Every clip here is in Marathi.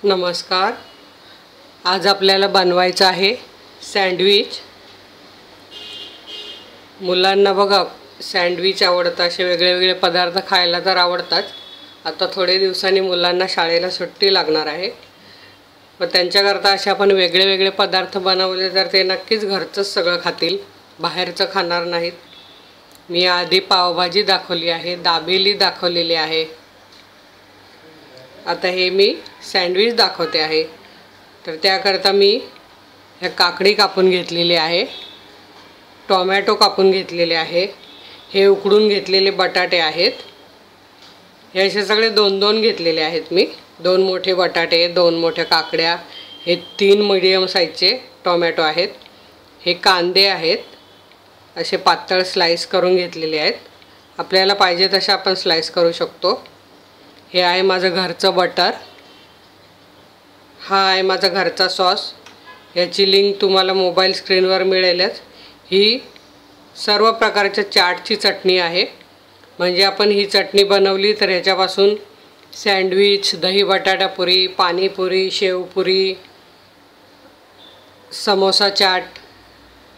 नमस्कार. आज आपल्याला बनवायचं आहे सँडविच. मुलांना बघा सँडविच आवडतं, असे वेगळे पदार्थ खायला तर आवडतात. आता थोडे दिवसांनी मुलांना शाळेला सुट्टी लागणार आहे, व त्यांच्याकरता असे आपण वेगळे पदार्थ बनवले तर ते नक्कीच घरचंच सगळं खातील, बाहेरचं खाणार नाहीत. मी आधी पावभाजी दाखवली आहे, दाबेली दाखवलेली आहे. आता हे मी सँडविच दाखवते आहे. तर त्याकरता मी हे काकडी कापून घेतलेली आहे, टोमॅटो कापून घेतलेले आहे, हे उकडून घेतलेले बटाटे आहेत. हे असे सगळे दोन दोन घेतलेले आहेत मी. 2 मोठे बटाटे, 2 मोठ्या काकड्या, हे 3 मीडियम साईजचे टोमॅटो आहेत. हे कांदे आहेत, असे पातळ स्लाइस करून घेतलेले आहेत. आपल्याला पाहिजे तसे आपण स्लाइस करू शकतो. हे आहे माझं घरचं बटर. हा आहे माझा घरचा सॉस. याची लिंक तुम्हाला मोबाईल स्क्रीनवर मिळेलच. ही सर्व प्रकारच्या चाटची चटणी आहे. म्हणजे आपण ही चटणी बनवली तर ह्याच्यापासून सँडविच, दही बटाटा पुरी, पाणीपुरी, शेवपुरी, समोसा चाट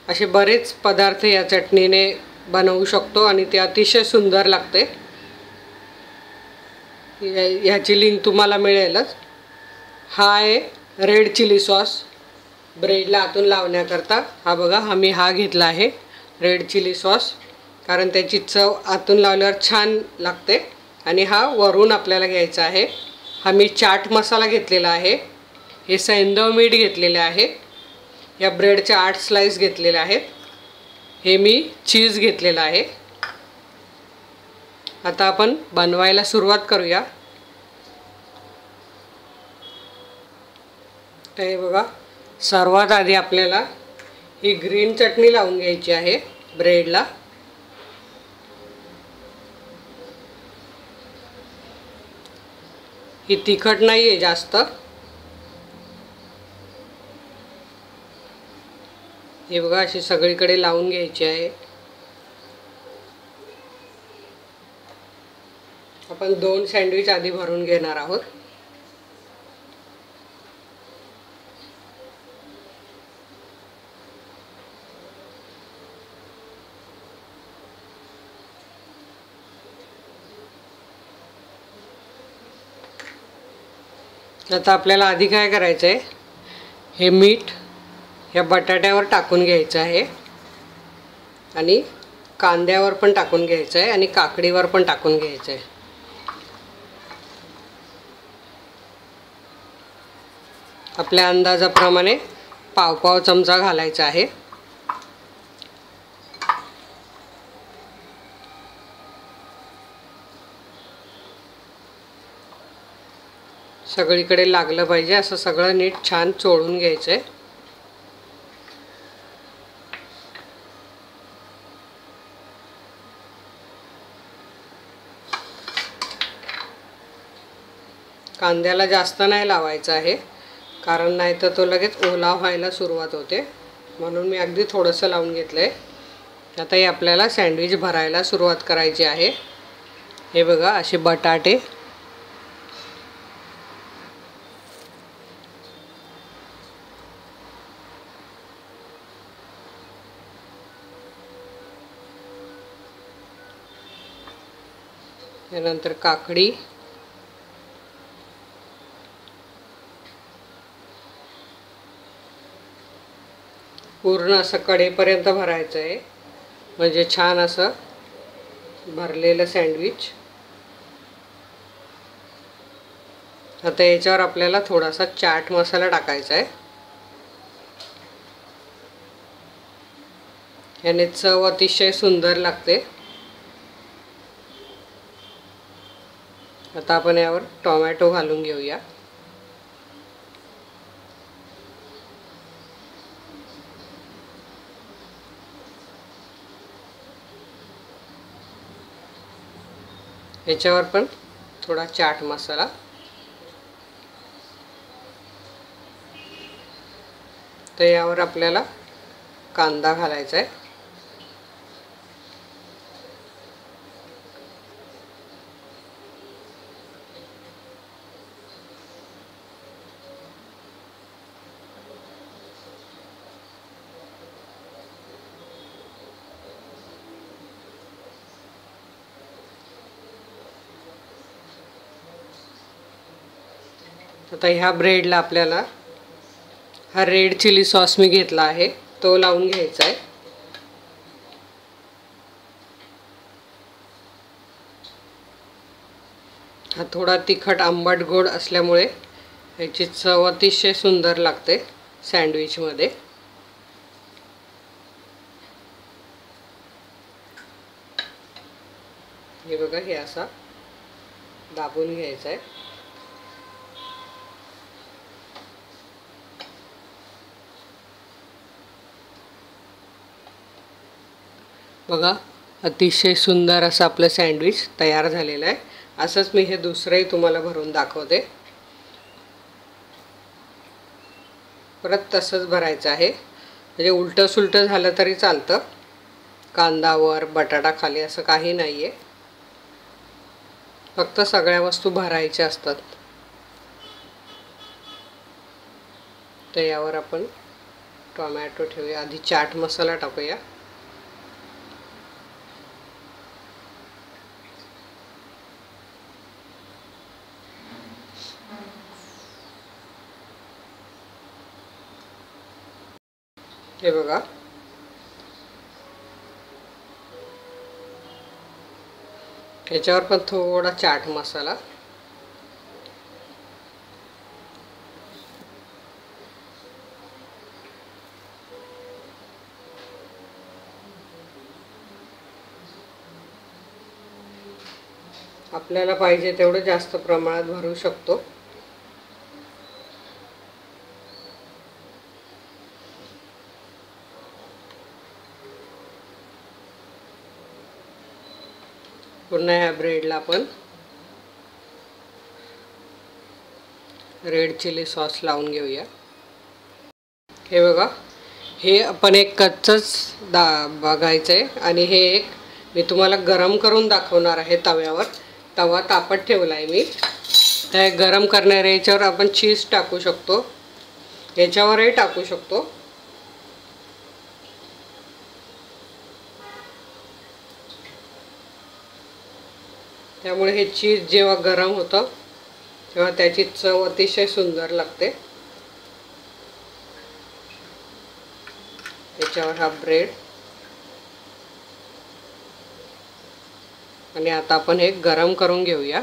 असे बरेच पदार्थ या चटणीने बनवू शकतो आणि ते अतिशय सुंदर लागते. ह्याची लिंक तुम्हाला मिळेलच. हा आहे रेड चिली सॉस, ब्रेडला आतून लावण्याकरता. हा बघा, मी हा घेतला आहे रेड चिली सॉस, कारण त्याची चव आतून लावल्यावर छान लागते. आणि हा वरून आपल्याला घ्यायचा आहे. हा मी चाट मसाला घेतलेला आहे. हे सैंधव मीठ घेतलेले आहे. या ब्रेडच्या 8 स्लाइस घेतलेल्या आहेत. हे मी चीज घेतलेला आहे. आता आपण बनवायला सुरुवात करूया. तर हे बघा, सर्वात आधी आपल्याला ही ग्रीन चटणी लावून घ्यायची आहे ब्रेडला. ही तिखट नाही आहे जास्त. हे बघा, अशी सगळीकडे लावून घ्यायची आहे. आपण 2 सँडविच आधी भरून घेणार आहोत. आता आपल्याला आधी काय करायचं आहे, हे मीठ या बटाट्यावर टाकून घ्यायचं आहे आणि कांद्यावर पण टाकून घ्यायचं आहे आणि काकडीवर पण टाकून घ्यायचं आहे. आपल्या अंदाजाप्रमाणे पाव चमचा घालायचा आहे. सगळीकडे लागलं पाहिजे असं सगळं नीट छान चोळून घ्यायचं आहे. कांद्याला जास्त नाही लावायचं आहे, कारण नाही तर तो लगेच ओला व्हायला सुरुवात होते. म्हणून मी अगदी थोडंसं लावून घेतलं आहे. आता हे आपल्याला सँडविच भरायला सुरुवात करायची आहे. हे बघा, असे बटाटे, त्यानंतर काकडी, पूर्ण असं कडेपर्यंत भरायचं आहे, म्हणजे छान असं भरलेलं सँडविच. आता याच्यावर आपल्याला थोडासा चाट मसाला टाकायचा आहे. याने चव अतिशय सुंदर लागते. आता आपण यावर टोमॅटो घालून घेऊया. याच्यावर पण थोडा चाट मसाला. तर यावर आपल्याला कांदा घालायचा आहे. आता ह्या ब्रेडला आपल्याला हा रेड चिली सॉस मी घेतला आहे तो लावून घ्यायचा आहे. हा थोडा तिखट आंबट गोड असल्यामुळे याची चव अतिशय सुंदर लागते सँडविचमध्ये. हे बघा, हे असा दाबून घ्यायचा आहे. बघा, अतिशय सुंदर असं आपलं सँडविच तयार झालेलं आहे. असंच मी हे दुसरंही तुम्हाला भरून दाखवते. परत तसंच भरायचं आहे, म्हणजे उलटं सुलटं झालं तरी चालतं. कांदा वर बटाटा खाली असं काही नाही आहे, फक्त सगळ्या वस्तू भरायच्या असतात. तर यावर आपण टोमॅटो ठेवूया. आधी चाट मसाला टाकूया. हे बघा, याच्यावर पण थोडा चाट मसाला. आपल्याला पाहिजे तेवढं जास्त प्रमाणात भरू शकतो. पुन्हा ह्या ब्रेडला आपण रेड चिली सॉस लावून घेऊया. हे बघा, हे आपण एक कच्चंच बघायचं आहे आणि हे एक मी तुम्हाला गरम करून दाखवणार आहे तव्यावर. तवा तापत ठेवला आहे मी. त्या गरम करणाऱ्या याच्यावर आपण चीज टाकू शकतो, याच्यावरही टाकू शकतो. त्यामुळे हे चीज जेव्हा गरम होतं तेव्हा त्याची चव अतिशय सुंदर लागते. त्याच्यावर हा ब्रेड आणि आता आपण हे गरम करून घेऊया.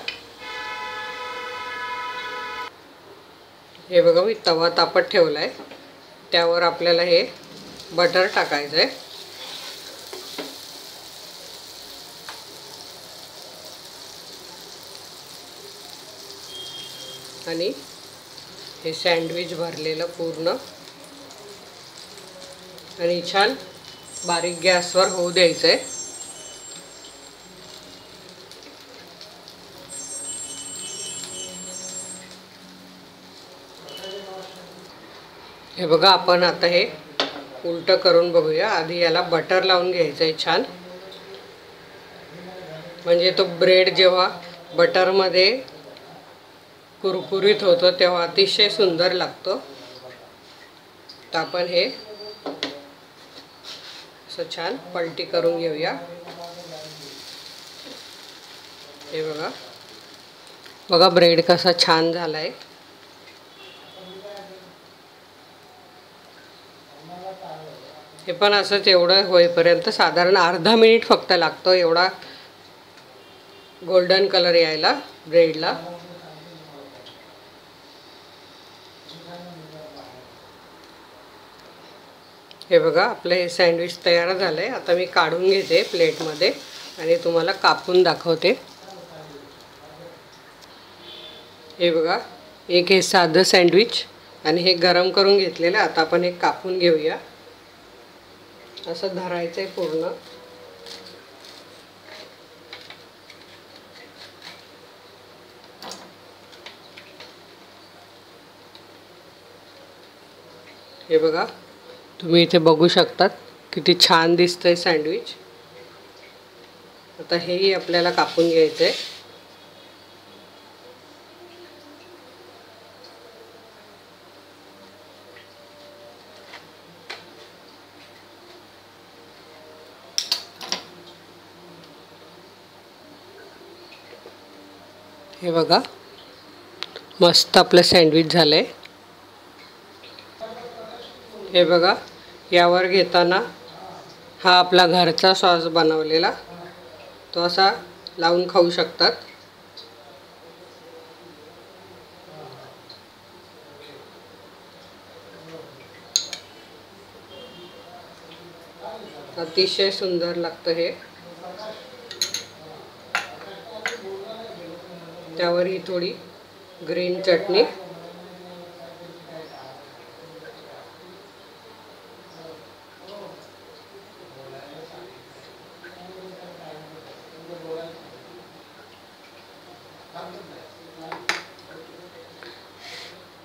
हे बघा, मी तवा तापत ठेवला आहे, त्यावर आपल्याला हे बटर टाकायचं आहे. आणि हे सँडविच भरलेलं पूर्ण आणि छान बारीक गॅसवर होऊ द्यायचं आहे. हे बघा, आपण आता हे उलटं करून बघूया. आधी याला बटर लावून घ्यायचं आहे छान, म्हणजे तो ब्रेड जेव्हा बटरमध्ये कुरकुरीत होतो तेव्हा अतिशय सुंदर लागतो. तर आपण हे असं छान पलटी करून घेऊया. हे बघा बघा, ब्रेड कसा छान झाला आहे. हे पण असंच एवढं होईपर्यंत साधारण अर्धा मिनिट फक्त लागतो, एवढा गोल्डन कलर यायला ब्रेडला. हे बघा, आपलं हे सँडविच तयार झालं आहे. आता मी काढून घेते प्लेटमध्ये आणि तुम्हाला कापून दाखवते. हे बघा, एक हे साधं सँडविच आणि हे गरम करून घेतलेलं. आता आपण हे कापून घेऊया. असं धरायचं आहे पूर्ण. हे बघा, तुम्ही इथे बघू शकतात किती छान दिसतंय सँडविच. आता हेही आपल्याला कापून घ्यायचं आहे. हे बघा, मस्त आपलं सँडविच झालं आहे. हे बघा, यावर घेताना हा आपला घरचा सॉस बनवलेला तो असा लावून खाऊ शकतात. अतिशय सुंदर लागतं हे. त्यावर ही थोडी ग्रीन चटणी.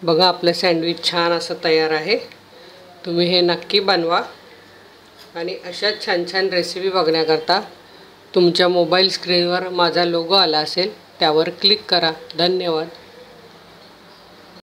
बघा, आपलं सँडविच छान असं तयार आहे. तुम्ही हे नक्की बनवा आणि अशाच छान छान रेसिपी बघण्याकरता तुमच्या मोबाईल स्क्रीनवर माझा लोगो आला असेल त्यावर क्लिक करा. धन्यवाद.